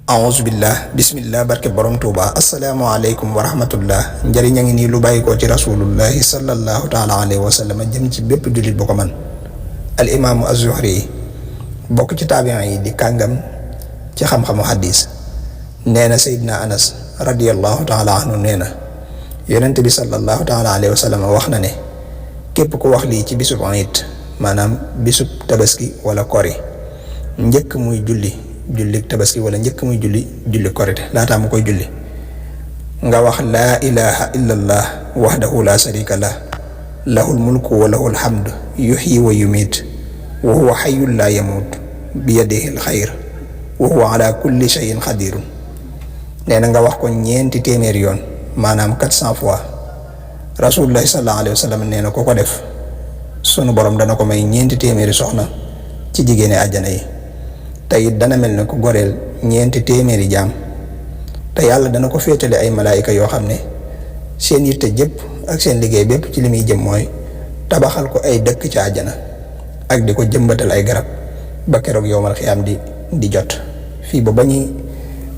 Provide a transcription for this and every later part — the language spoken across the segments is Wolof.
aouzubillah bismillah barke borom tuuba asalaamaaleykum wa rahmatullah njëriñ a ngi nii lu bàyyi ko ci rasulullahi sallallahu taala alayhi wa sallam jëm ci bépp jullit bu ko man al imaamu az-Zuhri bokk ci taabiin yi di kàngam ci xam-xamu xadis nee na Seydina Anas radiyallahu taala anhu nee na yonent bi sallallahu taala alayhi wa sallam wax na ne képp ku wax lii ci bisub iid maanaam bisub tabaski wala kori njëkk muy julli tabaski wala njëkk muy julli korite laataa mu koy julli nga wax laa ilaha illallah wahdahu la sharika lah lahul mulku wa lahul hamdu yuhyi wa yumiit wa huwa hayyun la yamut bi yadihi alxayr wa huwa ala kulli shay'in qadirun nee na nga wax ko ñeenti téeméeri yoon maanaam 400 fois rasulullahi sallallahu alayhi wa sallam nee na ko def sunu borom dana ko may ñeenti téeméeri soxna ci jigéeni àjjana yi te it dana mel ne ku goreel ñeenti téeméeri jaam te yàlla dana ko féetale ay malaayika yoo xam ne seen yitte jëpp ak seen liggéey bépp ci li muy jëm mooy tabaxal ko ay dëkk ci àjjana ak di ko jëmbatal ay garab ba keroog yowmal xiyaam di jot fii ba ñuy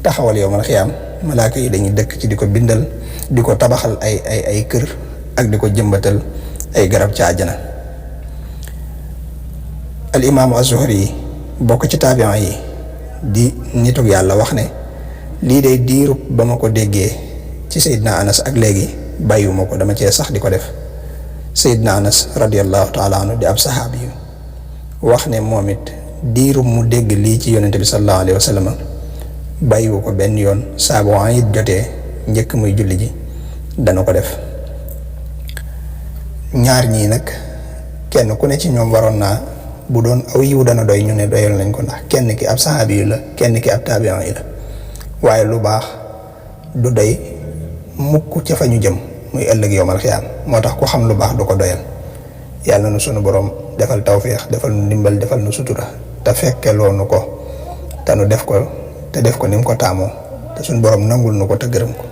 taxawal yowmal xiyaam malaaka yi dañuy dëkk ci di ko bindal di ko tabaxal ay kër ak di ko jëmbatal ay garab ci àjjana al imaamu az-Zuhri bokk ci taabiin yi di nitug yàlla wax ne lii day diirub ba ma ko déggee ci Seydina Anas ak léegi bàyyiwuma ko dama cee sax di ko def Seydina Anas radiyallahu taala anhu di ab saxaabi yu wax ne moom it diirub mu dégg lii ci yonente bi sallallahu alayhi wa sallam bàyyiwu ko benn yoon saa bu it jotee njëkk muy julli ji dana ko def ñaar ñii nag kenn ku ne ci ñoom waroon naa bu doon aw yiw dana doy ñu ne doyal nañ ko ndax kenn ki ab saxaabi yu la kenn ki ab taabiin yi la waaye lu baax du doy mukk ca fa ñu jëm muy ëllëg yowmal xiyaam moo tax ku xam lu baax du ko doyal yàlla na sunu borom defal tawféex defal nu ndimbal defal nu sutura te fekke loonu ko te nu def ko ni mu ko taamoo te sunu borom nangul nu ko te gërëm ko